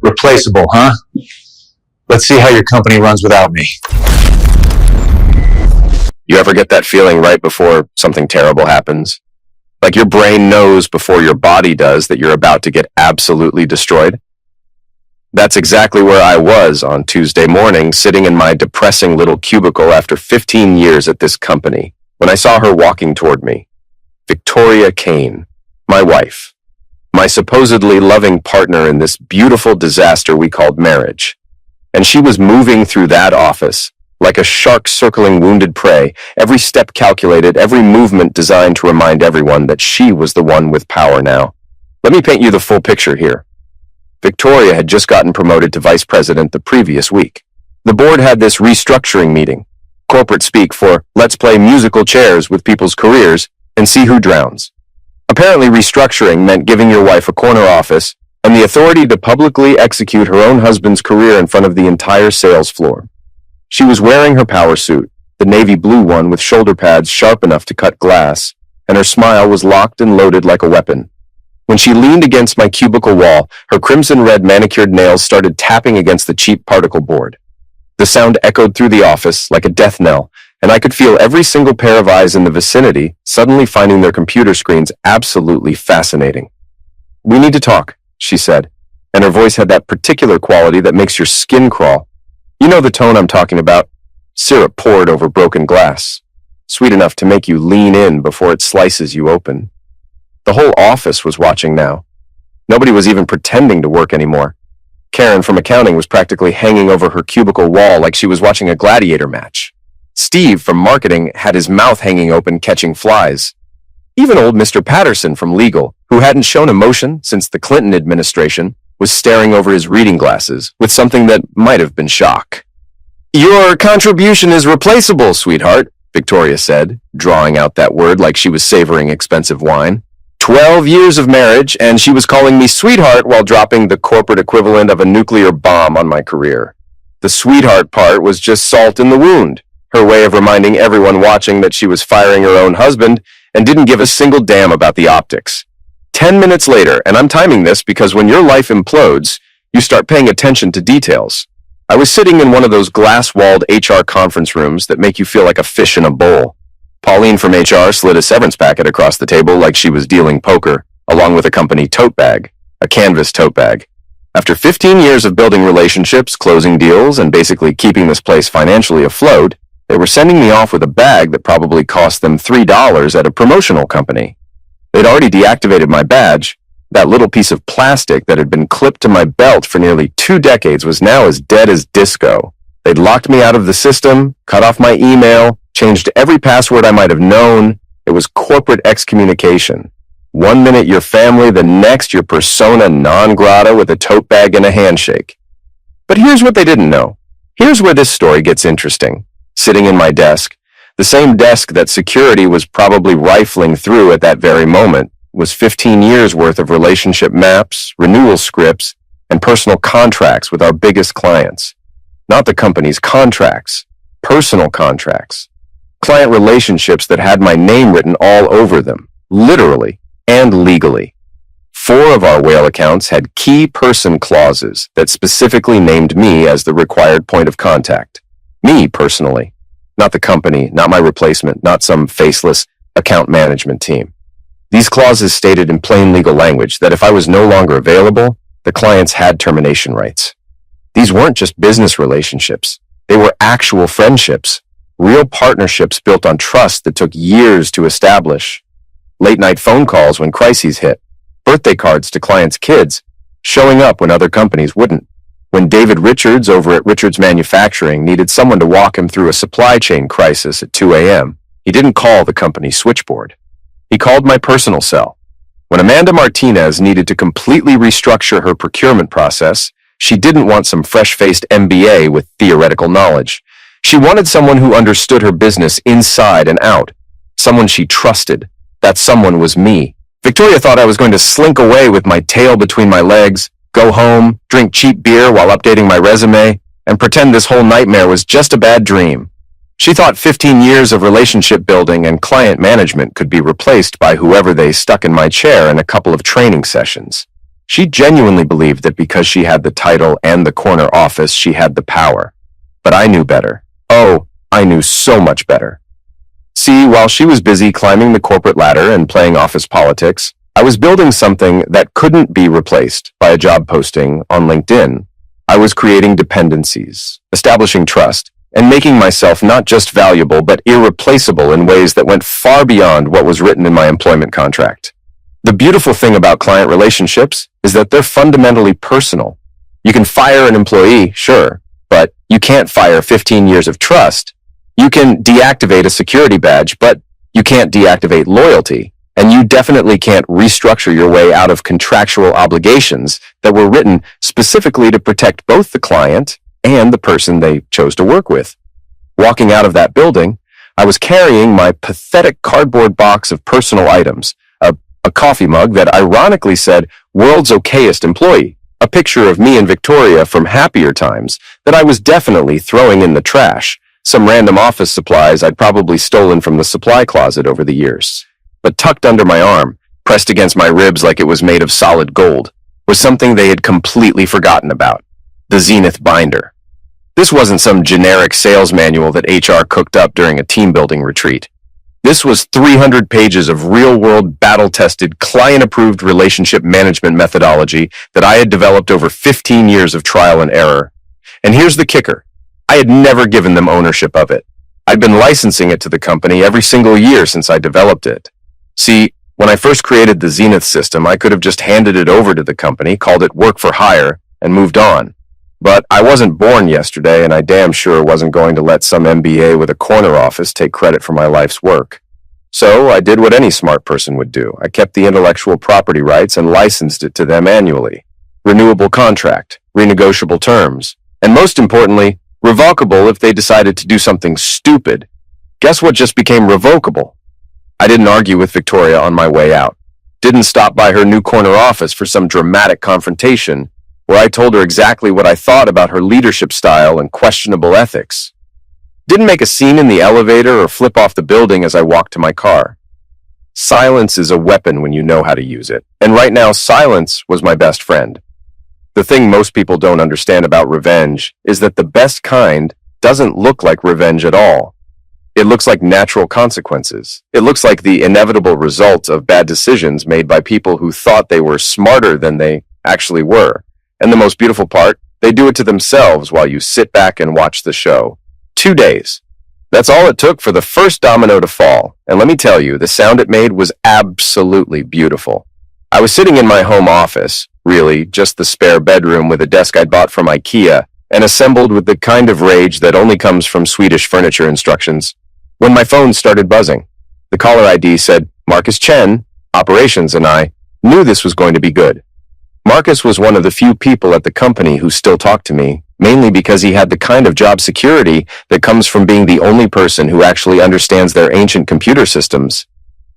Replaceable, huh? Let's see how your company runs without me. You ever get that feeling right before something terrible happens? Like your brain knows before your body does that you're about to get absolutely destroyed? That's exactly where I was on Tuesday morning, sitting in my depressing little cubicle after 15 years at this company, when I saw her walking toward me. Victoria Kane, my wife, my supposedly loving partner in this beautiful disaster we called marriage. And she was moving through that office, like a shark circling wounded prey, every step calculated, every movement designed to remind everyone that she was the one with power now. Let me paint you the full picture here. Victoria had just gotten promoted to vice president the previous week. The board had this restructuring meeting, corporate speak for let's play musical chairs with people's careers and see who drowns. Apparently restructuring meant giving your wife a corner office and the authority to publicly execute her own husband's career in front of the entire sales floor. She was wearing her power suit, the navy blue one with shoulder pads sharp enough to cut glass, and her smile was locked and loaded like a weapon. When she leaned against my cubicle wall, her crimson red manicured nails started tapping against the cheap particle board. The sound echoed through the office like a death knell, and I could feel every single pair of eyes in the vicinity suddenly finding their computer screens absolutely fascinating. "We need to talk," she said, and her voice had that particular quality that makes your skin crawl. You know the tone I'm talking about. Syrup poured over broken glass, sweet enough to make you lean in before it slices you open. The whole office was watching now. Nobody was even pretending to work anymore. Karen from accounting was practically hanging over her cubicle wall like she was watching a gladiator match. Steve from marketing had his mouth hanging open catching flies. Even old Mr. Patterson from legal, who hadn't shown emotion since the Clinton administration, was staring over his reading glasses with something that might have been shock. "Your contribution is replaceable, sweetheart," Victoria said, drawing out that word like she was savoring expensive wine. 12 years of marriage, and she was calling me sweetheart while dropping the corporate equivalent of a nuclear bomb on my career. The sweetheart part was just salt in the wound, her way of reminding everyone watching that she was firing her own husband and didn't give a single damn about the optics. 10 minutes later, and I'm timing this because when your life implodes, you start paying attention to details. I was sitting in one of those glass-walled HR conference rooms that make you feel like a fish in a bowl. Pauline from HR slid a severance packet across the table like she was dealing poker, along with a company tote bag, a canvas tote bag. After 15 years of building relationships, closing deals, and basically keeping this place financially afloat, they were sending me off with a bag that probably cost them $3 at a promotional company. They'd already deactivated my badge. That little piece of plastic that had been clipped to my belt for nearly 2 decades was now as dead as disco. They'd locked me out of the system, cut off my email, changed every password I might have known. It was corporate excommunication. One minute your family, the next your persona non grata with a tote bag and a handshake. But here's what they didn't know. Here's where this story gets interesting. Sitting in my desk, the same desk that security was probably rifling through at that very moment, was 15 years worth of relationship maps, renewal scripts, and personal contracts with our biggest clients. Not the company's contracts, personal contracts. Client relationships that had my name written all over them, literally and legally. 4 of our whale accounts had key person clauses that specifically named me as the required point of contact. Me, personally. Not the company, not my replacement, not some faceless account management team. These clauses stated in plain legal language that if I was no longer available, the clients had termination rights. These weren't just business relationships. They were actual friendships, real partnerships built on trust that took years to establish. Late-night phone calls when crises hit, birthday cards to clients' kids, showing up when other companies wouldn't. When David Richards over at Richards Manufacturing needed someone to walk him through a supply chain crisis at 2 a.m., he didn't call the company switchboard. He called my personal cell. When Amanda Martinez needed to completely restructure her procurement process, she didn't want some fresh-faced MBA with theoretical knowledge. She wanted someone who understood her business inside and out, someone she trusted. That someone was me. Victoria thought I was going to slink away with my tail between my legs, go home, drink cheap beer while updating my resume, and pretend this whole nightmare was just a bad dream. She thought 15 years of relationship building and client management could be replaced by whoever they stuck in my chair in a couple of training sessions. She genuinely believed that because she had the title and the corner office, she had the power. But I knew better. Oh, I knew so much better. See, while she was busy climbing the corporate ladder and playing office politics, I was building something that couldn't be replaced by a job posting on LinkedIn. I was creating dependencies, establishing trust, and making myself not just valuable but irreplaceable in ways that went far beyond what was written in my employment contract. The beautiful thing about client relationships is that they're fundamentally personal. You can fire an employee, sure, but you can't fire 15 years of trust. You can deactivate a security badge, but you can't deactivate loyalty. And you definitely can't restructure your way out of contractual obligations that were written specifically to protect both the client and the person they chose to work with. Walking out of that building, I was carrying my pathetic cardboard box of personal items, a coffee mug that ironically said, "World's Okayest Employee," a picture of me and Victoria from happier times that I was definitely throwing in the trash, some random office supplies I'd probably stolen from the supply closet over the years. But tucked under my arm, pressed against my ribs like it was made of solid gold, was something they had completely forgotten about: the Zenith binder. This wasn't some generic sales manual that HR cooked up during a team-building retreat. This was 300 pages of real-world, battle-tested, client-approved relationship management methodology that I had developed over 15 years of trial and error. And here's the kicker. I had never given them ownership of it. I'd been licensing it to the company every single year since I developed it. See, when I first created the Zenith system, I could have just handed it over to the company, called it work for hire, and moved on. But I wasn't born yesterday, and I damn sure wasn't going to let some MBA with a corner office take credit for my life's work. So I did what any smart person would do. I kept the intellectual property rights and licensed it to them annually. Renewable contract, renegotiable terms, and most importantly, revocable if they decided to do something stupid. Guess what just became revocable? I didn't argue with Victoria on my way out. Didn't stop by her new corner office for some dramatic confrontation where I told her exactly what I thought about her leadership style and questionable ethics. Didn't make a scene in the elevator or flip off the building as I walked to my car. Silence is a weapon when you know how to use it, and right now silence was my best friend. The thing most people don't understand about revenge is that the best kind doesn't look like revenge at all. It looks like natural consequences. It looks like the inevitable result of bad decisions made by people who thought they were smarter than they actually were. And the most beautiful part, they do it to themselves while you sit back and watch the show. 2 days. That's all it took for the first domino to fall. And let me tell you, the sound it made was absolutely beautiful. I was sitting in my home office, really just the spare bedroom with a desk I'd bought from IKEA and assembled with the kind of rage that only comes from Swedish furniture instructions, when my phone started buzzing. The caller ID said, Marcus Chen, operations, and I knew this was going to be good. Marcus was one of the few people at the company who still talked to me, mainly because he had the kind of job security that comes from being the only person who actually understands their ancient computer systems.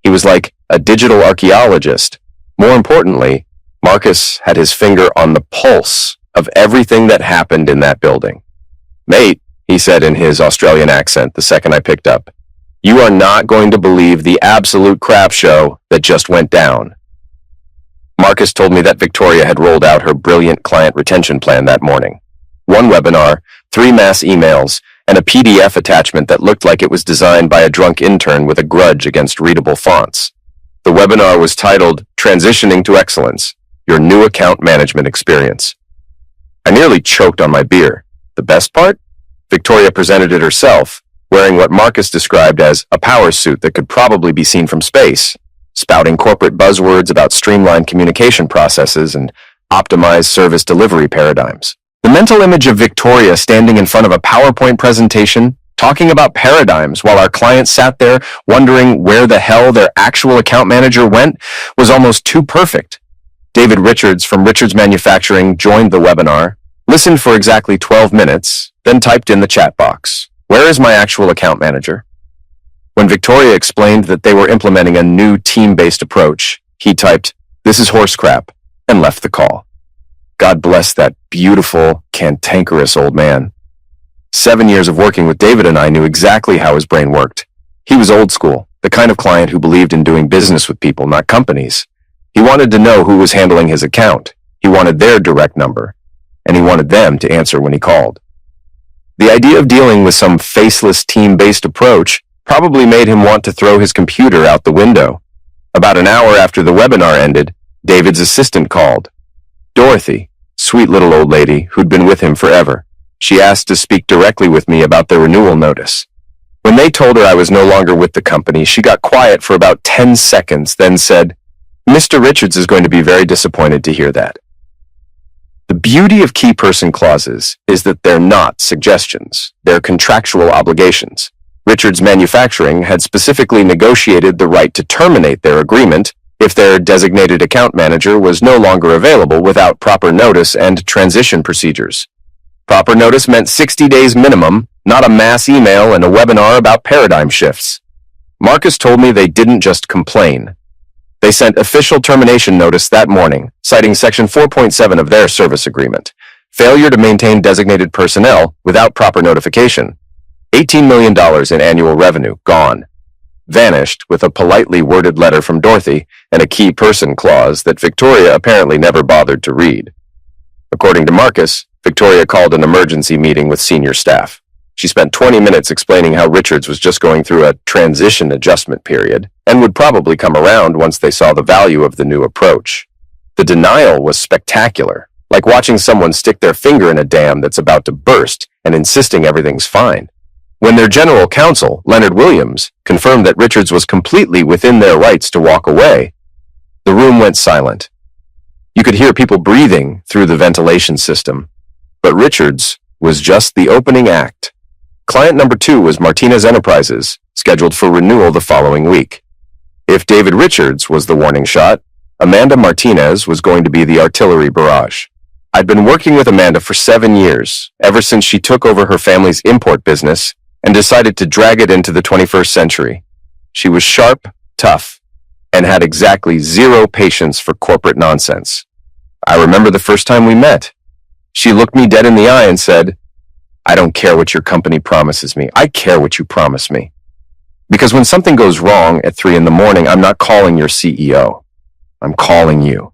He was like a digital archaeologist. More importantly, Marcus had his finger on the pulse of everything that happened in that building. Mate, he said in his Australian accent the second I picked up, you are not going to believe the absolute crap show that just went down. Marcus told me that Victoria had rolled out her brilliant client retention plan that morning. 1 webinar, 3 mass emails, and a PDF attachment that looked like it was designed by a drunk intern with a grudge against readable fonts. The webinar was titled Transitioning to Excellence, Your New Account Management Experience. I nearly choked on my beer. The best part? Victoria presented it herself, wearing what Marcus described as a power suit that could probably be seen from space, spouting corporate buzzwords about streamlined communication processes and optimized service delivery paradigms. The mental image of Victoria standing in front of a PowerPoint presentation, talking about paradigms while our client sat there wondering where the hell their actual account manager went, was almost too perfect. David Richards from Richards Manufacturing joined the webinar, listened for exactly 12 minutes, then typed in the chat box, "Where is my actual account manager?" When Victoria explained that they were implementing a new team-based approach, he typed, "This is horse crap," and left the call. God bless that beautiful, cantankerous old man. 7 years of working with David and I knew exactly how his brain worked. He was old school, the kind of client who believed in doing business with people, not companies. He wanted to know who was handling his account. He wanted their direct number, and he wanted them to answer when he called. The idea of dealing with some faceless team-based approach probably made him want to throw his computer out the window. About an hour after the webinar ended, David's assistant called. Dorothy, sweet little old lady who'd been with him forever. She asked to speak directly with me about the renewal notice. When they told her I was no longer with the company, she got quiet for about 10 seconds, then said, "Mr. Richards is going to be very disappointed to hear that." The beauty of key person clauses is that they're not suggestions, they're contractual obligations. Richards Manufacturing had specifically negotiated the right to terminate their agreement if their designated account manager was no longer available without proper notice and transition procedures. Proper notice meant 60 days minimum, not a mass email and a webinar about paradigm shifts. Marcus told me they didn't just complain. They sent official termination notice that morning, citing Section 4.7 of their service agreement, failure to maintain designated personnel without proper notification. $18 million in annual revenue gone. Vanished with a politely worded letter from Dorothy and a key person clause that Victoria apparently never bothered to read. According to Marcus, Victoria called an emergency meeting with senior staff. She spent 20 minutes explaining how Richards was just going through a transition adjustment period and would probably come around once they saw the value of the new approach. The denial was spectacular, like watching someone stick their finger in a dam that's about to burst and insisting everything's fine. When their general counsel, Leonard Williams, confirmed that Richards was completely within their rights to walk away, the room went silent. You could hear people breathing through the ventilation system, but Richards was just the opening act. Client number 2 was Martinez Enterprises, scheduled for renewal the following week. If David Richards was the warning shot, Amanda Martinez was going to be the artillery barrage. I'd been working with Amanda for 7 years, ever since she took over her family's import business and decided to drag it into the 21st century. She was sharp, tough, and had exactly zero patience for corporate nonsense. I remember the first time we met. She looked me dead in the eye and said, "I don't care what your company promises me. I care what you promise me. Because when something goes wrong at 3 a.m, I'm not calling your CEO. I'm calling you."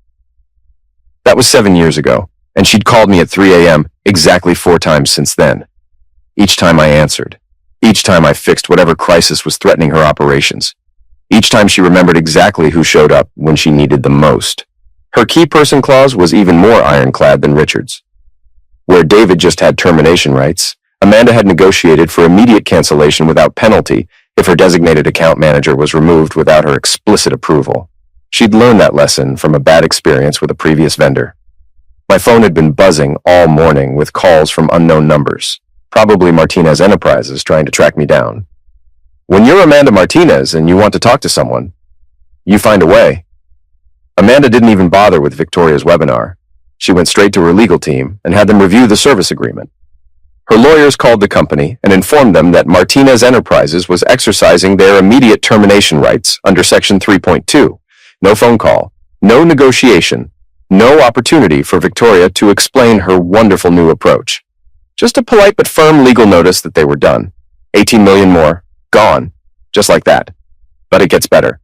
That was 7 years ago, and she'd called me at 3 a.m. exactly 4 times since then. Each time I answered. Each time I fixed whatever crisis was threatening her operations. Each time she remembered exactly who showed up when she needed the most. Her key person clause was even more ironclad than Richards. Where David just had termination rights, Amanda had negotiated for immediate cancellation without penalty if her designated account manager was removed without her explicit approval. She'd learned that lesson from a bad experience with a previous vendor. My phone had been buzzing all morning with calls from unknown numbers, probably Martinez Enterprises trying to track me down. When you're Amanda Martinez and you want to talk to someone, you find a way. Amanda didn't even bother with Victoria's webinar. She went straight to her legal team and had them review the service agreement. Her lawyers called the company and informed them that Martinez Enterprises was exercising their immediate termination rights under Section 3.2. No phone call, no negotiation, no opportunity for Victoria to explain her wonderful new approach. Just a polite but firm legal notice that they were done. 18 million more, gone, just like that. But it gets better.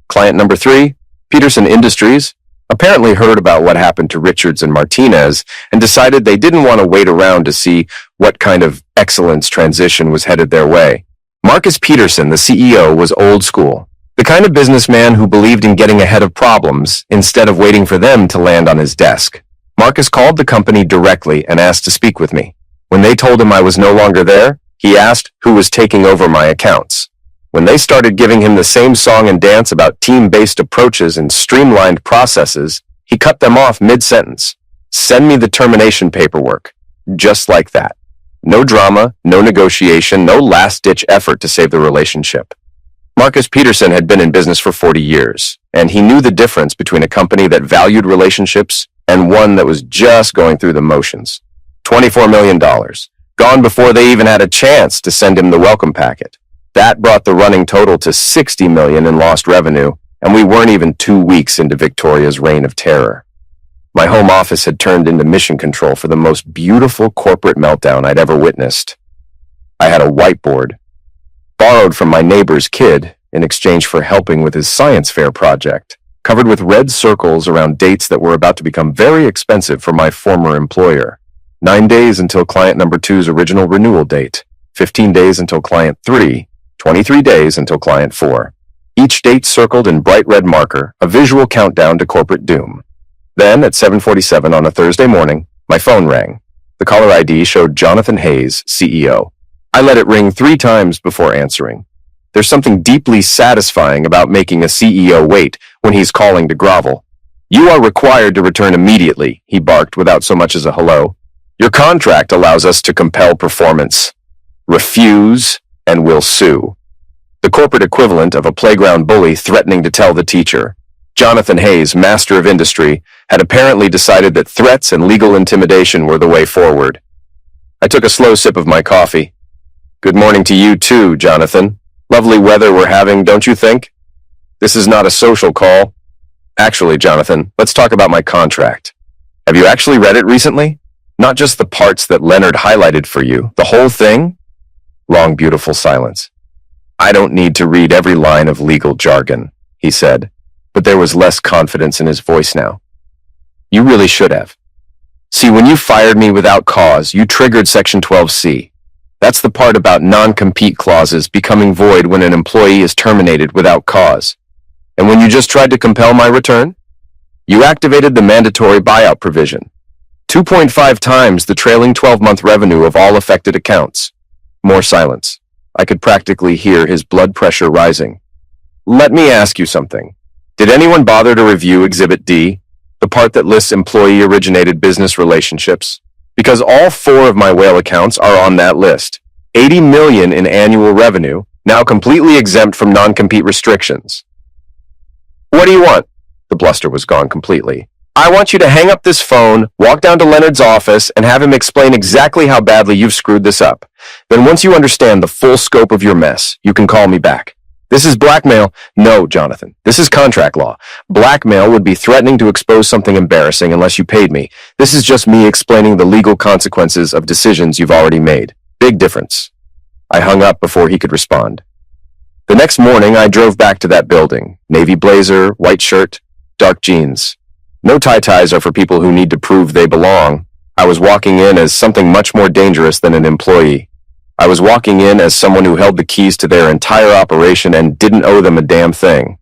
Client number 3, Peterson Industries, apparently heard about what happened to Richards and Martinez and decided they didn't want to wait around to see what kind of excellence transition was headed their way. Marcus Peterson, the CEO, was old school, the kind of businessman who believed in getting ahead of problems instead of waiting for them to land on his desk. Marcus called the company directly and asked to speak with me. When they told him I was no longer there, he asked who was taking over my accounts. When they started giving him the same song and dance about team-based approaches and streamlined processes, he cut them off mid-sentence. "Send me the termination paperwork." Just like that. No drama, no negotiation, no last-ditch effort to save the relationship. Marcus Peterson had been in business for 40 years, and he knew the difference between a company that valued relationships and one that was just going through the motions. $24 million. Gone before they even had a chance to send him the welcome packet. That brought the running total to $60 million in lost revenue, and we weren't even 2 weeks into Victoria's reign of terror. My home office had turned into mission control for the most beautiful corporate meltdown I'd ever witnessed. I had a whiteboard, borrowed from my neighbor's kid in exchange for helping with his science fair project, covered with red circles around dates that were about to become very expensive for my former employer. 9 days until client number 2's original renewal date, 15 days until client 3, 23 days until client 4. Each date circled in bright red marker, a visual countdown to corporate doom. Then, at 7:47 on a Thursday morning, my phone rang. The caller ID showed Jonathan Hayes, CEO. I let it ring 3 times before answering. There's something deeply satisfying about making a CEO wait when he's calling to grovel. "You are required to return immediately," he barked without so much as a hello. "Your contract allows us to compel performance. Refuse, and we'll sue." The corporate equivalent of a playground bully threatening to tell the teacher. Jonathan Hayes, master of industry, had apparently decided that threats and legal intimidation were the way forward. I took a slow sip of my coffee. "Good morning to you too, Jonathan. Lovely weather we're having, don't you think? This is not a social call. Actually, Jonathan, let's talk about my contract. Have you actually read it recently? Not just the parts that Leonard highlighted for you, the whole thing?" Long, beautiful silence. "I don't need to read every line of legal jargon," he said, but there was less confidence in his voice now. "You really should have. See, when you fired me without cause, you triggered Section 12C. That's the part about non-compete clauses becoming void when an employee is terminated without cause. And when you just tried to compel my return, you activated the mandatory buyout provision. 2.5 times the trailing 12-month revenue of all affected accounts." More silence. I could practically hear his blood pressure rising. "Let me ask you something. Did anyone bother to review Exhibit D, the part that lists employee-originated business relationships? Because all 4 of my whale accounts are on that list. 80 million in annual revenue, now completely exempt from non-compete restrictions." "What do you want?" The bluster was gone completely. "I want you to hang up this phone, walk down to Leonard's office, and have him explain exactly how badly you've screwed this up. Then once you understand the full scope of your mess, you can call me back. This is blackmail." "No, Jonathan, this is contract law. Blackmail would be threatening to expose something embarrassing unless you paid me. This is just me explaining the legal consequences of decisions you've already made. Big difference." I hung up before he could respond. The next morning, I drove back to that building. Navy blazer, white shirt, dark jeans. No tie-ties are for people who need to prove they belong. I was walking in as something much more dangerous than an employee. I was walking in as someone who held the keys to their entire operation and didn't owe them a damn thing.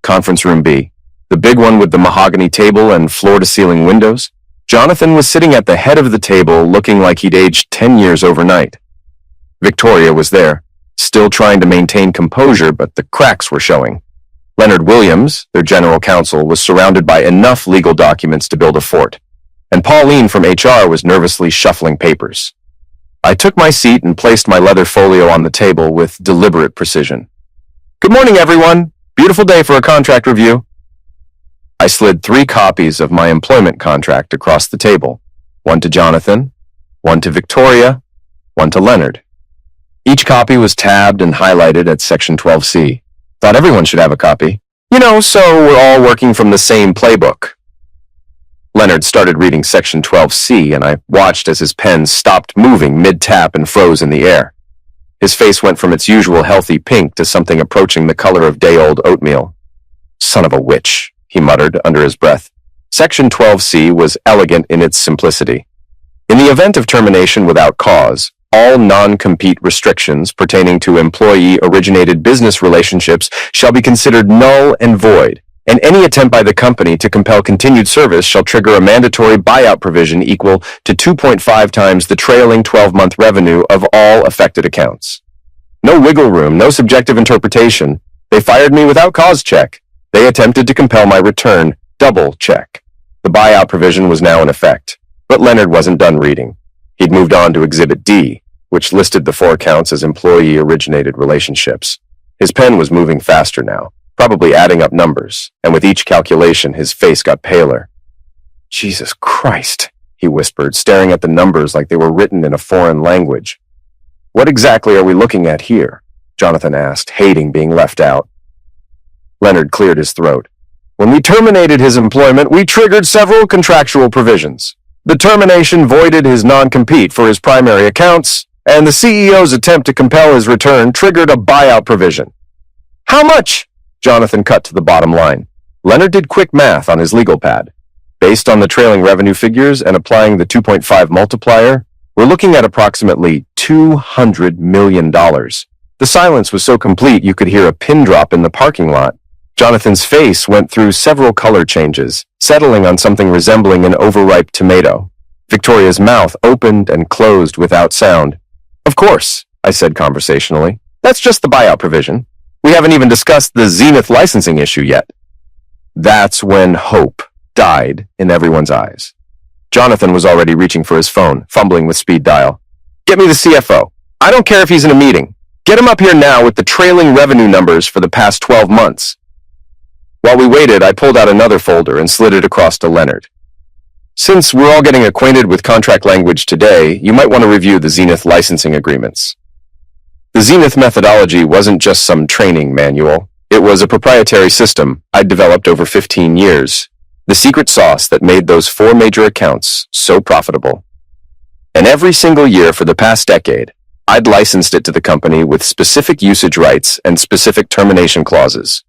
Conference room B, the big one with the mahogany table and floor-to-ceiling windows. Jonathan was sitting at the head of the table looking like he'd aged 10 years overnight. Victoria was there, still trying to maintain composure, but the cracks were showing. Leonard Williams, their general counsel, was surrounded by enough legal documents to build a fort, and Pauline from HR was nervously shuffling papers. I took my seat and placed my leather folio on the table with deliberate precision. "Good morning, everyone. Beautiful day for a contract review." I slid 3 copies of my employment contract across the table, one to Jonathan, one to Victoria, one to Leonard. Each copy was tabbed and highlighted at Section 12C. Thought everyone should have a copy. So we're all working from the same playbook. Leonard started reading Section 12C, and I watched as his pen stopped moving mid-tap and froze in the air. His face went from its usual healthy pink to something approaching the color of day-old oatmeal. "Son of a witch," he muttered under his breath. Section 12C was elegant in its simplicity. In the event of termination without cause, all non-compete restrictions pertaining to employee-originated business relationships shall be considered null and void, and any attempt by the company to compel continued service shall trigger a mandatory buyout provision equal to 2.5 times the trailing 12-month revenue of all affected accounts. No wiggle room, no subjective interpretation. They fired me without cause check. They attempted to compel my return, double check. The buyout provision was now in effect, but Leonard wasn't done reading. He'd moved on to Exhibit D, which listed the 4 accounts as employee-originated relationships. His pen was moving faster now, probably adding up numbers, and with each calculation, his face got paler. "Jesus Christ," he whispered, staring at the numbers like they were written in a foreign language. "What exactly are we looking at here?" Jonathan asked, hating being left out. Leonard cleared his throat. "When we terminated his employment, we triggered several contractual provisions. The termination voided his non-compete for his primary accounts, and the CEO's attempt to compel his return triggered a buyout provision." "How much?" Jonathan cut to the bottom line. Leonard did quick math on his legal pad. Based on the trailing revenue figures and applying the 2.5 multiplier, we're looking at approximately $200 million. The silence was so complete you could hear a pin drop in the parking lot. Jonathan's face went through several color changes, settling on something resembling an overripe tomato. Victoria's mouth opened and closed without sound. "Of course," I said conversationally. "That's just the buyout provision. We haven't even discussed the Zenith licensing issue yet." That's when hope died in everyone's eyes. Jonathan was already reaching for his phone, fumbling with speed dial. "Get me the CFO. I don't care if he's in a meeting. Get him up here now with the trailing revenue numbers for the past 12 months. While we waited, I pulled out another folder and slid it across to Leonard. "Since we're all getting acquainted with contract language today, you might want to review the Zenith licensing agreements." The Zenith methodology wasn't just some training manual. It was a proprietary system I'd developed over 15 years, the secret sauce that made those 4 major accounts so profitable. And every single year for the past decade, I'd licensed it to the company with specific usage rights and specific termination clauses.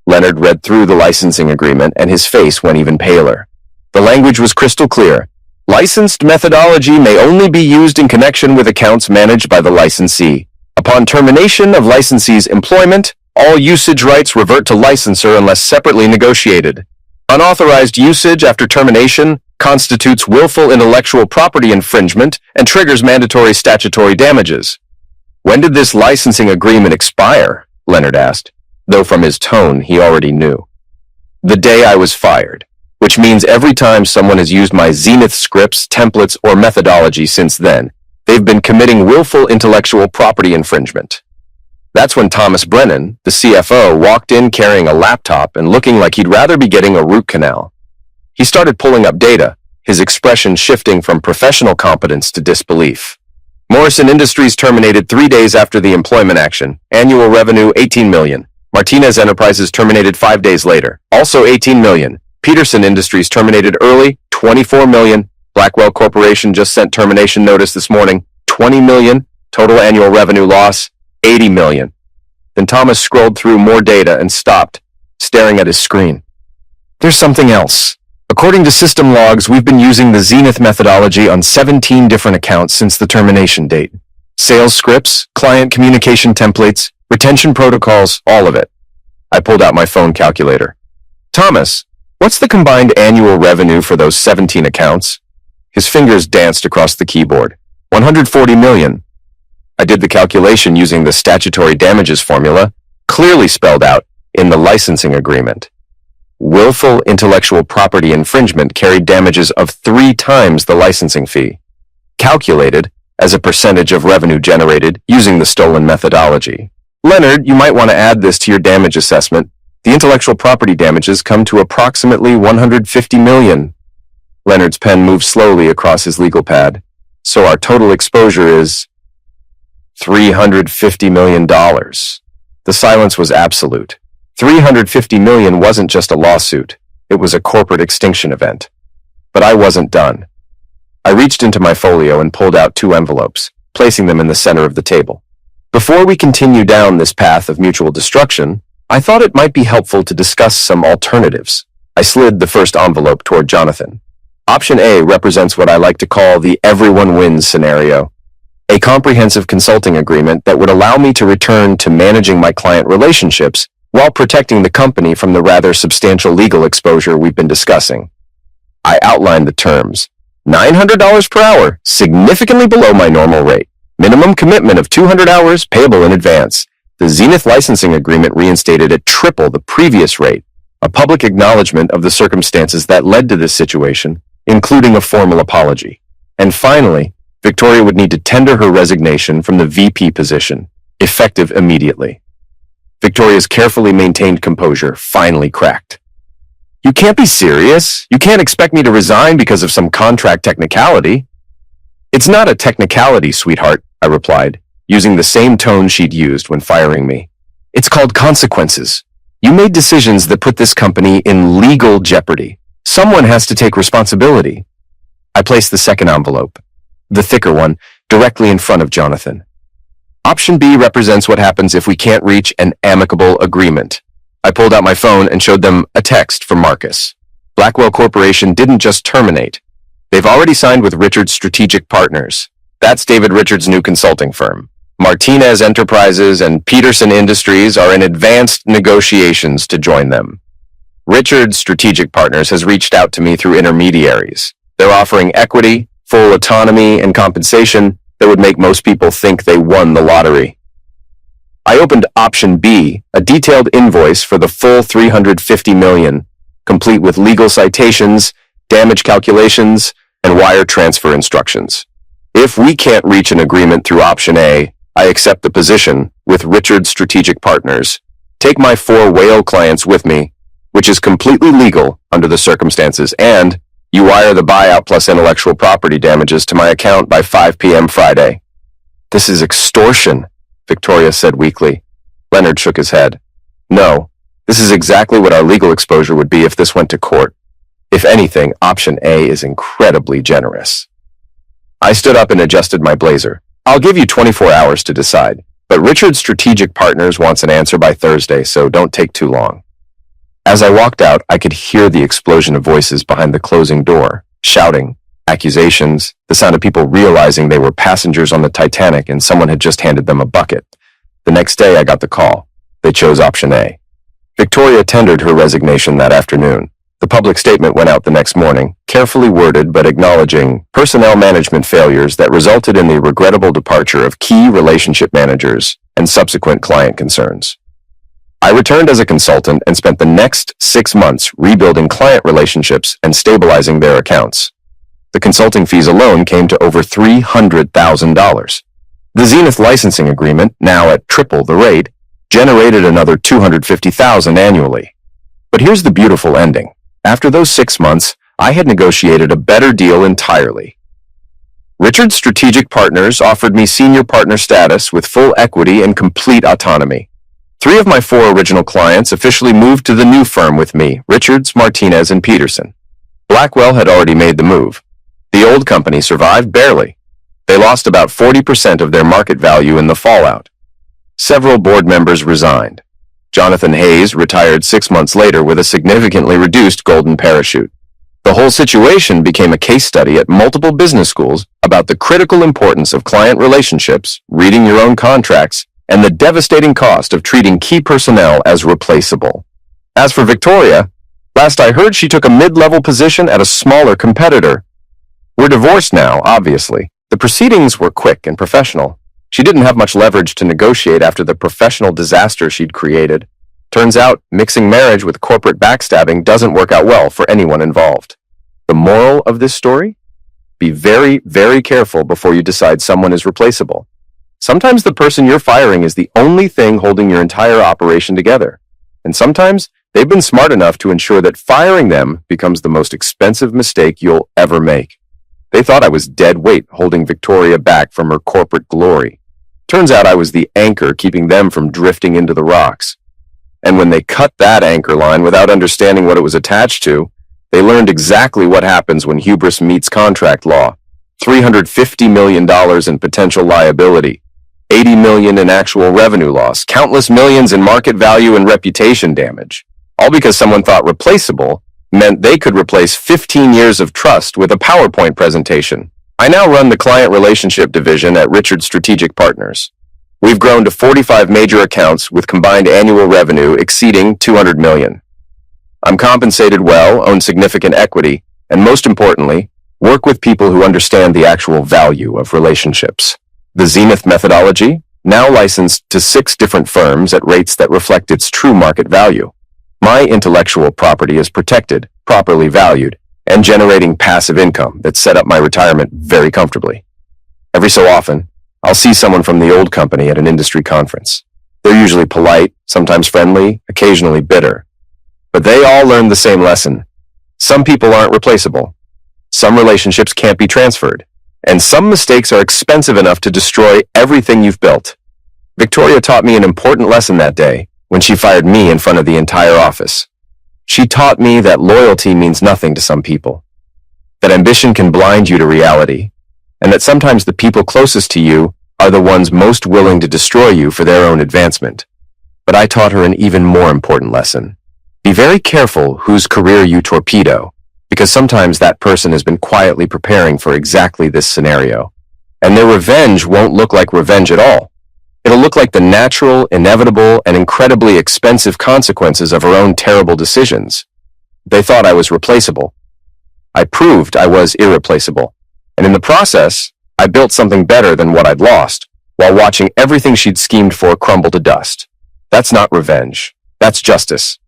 Leonard read through the licensing agreement and his face went even paler. The language was crystal clear. Licensed methodology may only be used in connection with accounts managed by the licensee. Upon termination of licensee's employment, all usage rights revert to licensor unless separately negotiated. Unauthorized usage after termination constitutes willful intellectual property infringement and triggers mandatory statutory damages. "When did this licensing agreement expire?" Leonard asked, though from his tone he already knew. "The day I was fired, which means every time someone has used my Zenith scripts, templates, or methodology since then, they've been committing willful intellectual property infringement." That's when Thomas Brennan, the CFO, walked in carrying a laptop and looking like he'd rather be getting a root canal. He started pulling up data, his expression shifting from professional competence to disbelief. Morrison Industries terminated 3 days after the employment action. Annual revenue, $18 million. Martinez Enterprises terminated 5 days later. Also $18 million. Peterson Industries terminated early, $24 million. Blackwell Corporation just sent termination notice this morning, $20 million. Total annual revenue loss, $80 million. Then Thomas scrolled through more data and stopped, staring at his screen. "There's something else. According to system logs, we've been using the Zenith methodology on 17 different accounts since the termination date. Sales scripts, client communication templates, retention protocols, all of it." I pulled out my phone calculator. "Thomas, what's the combined annual revenue for those 17 accounts?" His fingers danced across the keyboard. $140 million. I did the calculation using the statutory damages formula, clearly spelled out in the licensing agreement. Willful intellectual property infringement carried damages of 3 times the licensing fee, calculated as a percentage of revenue generated using the stolen methodology. "Leonard, you might want to add this to your damage assessment. The intellectual property damages come to approximately $150 million. Leonard's pen moved slowly across his legal pad. "So our total exposure is $350 million. The silence was absolute. $350 million wasn't just a lawsuit. It was a corporate extinction event. But I wasn't done. I reached into my folio and pulled out 2 envelopes, placing them in the center of the table. Before we continue down this path of mutual destruction, I thought it might be helpful to discuss some alternatives. I slid the first envelope toward Jonathan. Option A represents what I like to call the everyone wins scenario. A comprehensive consulting agreement that would allow me to return to managing my client relationships while protecting the company from the rather substantial legal exposure we've been discussing. I outlined the terms. $900 per hour, significantly below my normal rate. Minimum commitment of 200 hours, payable in advance. The Zenith licensing agreement reinstated at triple the previous rate. A public acknowledgement of the circumstances that led to this situation, including a formal apology. And finally, Victoria would need to tender her resignation from the VP position, effective immediately. Victoria's carefully maintained composure finally cracked. "You can't be serious. You can't expect me to resign because of some contract technicality." "It's not a technicality, sweetheart," I replied, using the same tone she'd used when firing me. "It's called consequences. You made decisions that put this company in legal jeopardy. Someone has to take responsibility." I placed the second envelope, the thicker one, directly in front of Jonathan. Option B represents what happens if we can't reach an amicable agreement. I pulled out my phone and showed them a text from Marcus. Blackwell Corporation didn't just terminate. They've already signed with Richard's Strategic Partners. That's David Richards' new consulting firm. Martinez Enterprises and Peterson Industries are in advanced negotiations to join them. Richard's Strategic Partners has reached out to me through intermediaries. They're offering equity, full autonomy, and compensation that would make most people think they won the lottery. I opened option B, a detailed invoice for the full $350 million, complete with legal citations, damage calculations, and wire transfer instructions. If we can't reach an agreement through option A, I accept the position with Richard's Strategic Partners. Take my 4 whale clients with me, which is completely legal under the circumstances, and you wire the buyout plus intellectual property damages to my account by 5 p.m. Friday. This is extortion, Victoria said weakly. Leonard shook his head. No, this is exactly what our legal exposure would be if this went to court. If anything, option A is incredibly generous. I stood up and adjusted my blazer. I'll give you 24 hours to decide, but Richard's Strategic Partners wants an answer by Thursday, so don't take too long. As I walked out, I could hear the explosion of voices behind the closing door, shouting, accusations, the sound of people realizing they were passengers on the Titanic and someone had just handed them a bucket. The next day, I got the call. They chose option A. Victoria tendered her resignation that afternoon. The public statement went out the next morning, carefully worded but acknowledging personnel management failures that resulted in the regrettable departure of key relationship managers and subsequent client concerns. I returned as a consultant and spent the next 6 months rebuilding client relationships and stabilizing their accounts. The consulting fees alone came to over $300,000. The Zenith licensing agreement, now at triple the rate, generated another $250,000 annually. But here's the beautiful ending. After those 6 months, I had negotiated a better deal entirely. Richard's Strategic Partners offered me senior partner status with full equity and complete autonomy. 3 of my 4 original clients officially moved to the new firm with me, Richards, Martinez, and Peterson. Blackwell had already made the move. The old company survived barely. They lost about 40% of their market value in the fallout. Several board members resigned. Jonathan Hayes retired 6 months later with a significantly reduced golden parachute. The whole situation became a case study at multiple business schools about the critical importance of client relationships, reading your own contracts, and the devastating cost of treating key personnel as replaceable. As for Victoria, last I heard she took a mid-level position at a smaller competitor. We're divorced now, obviously. The proceedings were quick and professional. She didn't have much leverage to negotiate after the professional disaster she'd created. Turns out, mixing marriage with corporate backstabbing doesn't work out well for anyone involved. The moral of this story? Be very, very careful before you decide someone is replaceable. Sometimes the person you're firing is the only thing holding your entire operation together. And sometimes they've been smart enough to ensure that firing them becomes the most expensive mistake you'll ever make. They thought I was dead weight holding Victoria back from her corporate glory. Turns out I was the anchor keeping them from drifting into the rocks. And when they cut that anchor line without understanding what it was attached to, they learned exactly what happens when hubris meets contract law. $350 million in potential liability, $80 million in actual revenue loss, countless millions in market value and reputation damage. All because someone thought replaceable meant they could replace 15 years of trust with a PowerPoint presentation. I now run the client relationship division at Richard's Strategic Partners. We've grown to 45 major accounts with combined annual revenue exceeding $200 million. I'm compensated well, own significant equity, and most importantly, work with people who understand the actual value of relationships. The Zenith methodology, now licensed to 6 different firms at rates that reflect its true market value. My intellectual property is protected, properly valued, and generating passive income that set up my retirement very comfortably. Every so often, I'll see someone from the old company at an industry conference. They're usually polite, sometimes friendly, occasionally bitter. But they all learned the same lesson. Some people aren't replaceable. Some relationships can't be transferred. And some mistakes are expensive enough to destroy everything you've built. Victoria taught me an important lesson that day when she fired me in front of the entire office. She taught me that loyalty means nothing to some people, that ambition can blind you to reality, and that sometimes the people closest to you are the ones most willing to destroy you for their own advancement. But I taught her an even more important lesson. Be very careful whose career you torpedo, because sometimes that person has been quietly preparing for exactly this scenario. And their revenge won't look like revenge at all. It'll look like the natural, inevitable, and incredibly expensive consequences of her own terrible decisions. They thought I was replaceable. I proved I was irreplaceable. And in the process, I built something better than what I'd lost, while watching everything she'd schemed for crumble to dust. That's not revenge. That's justice.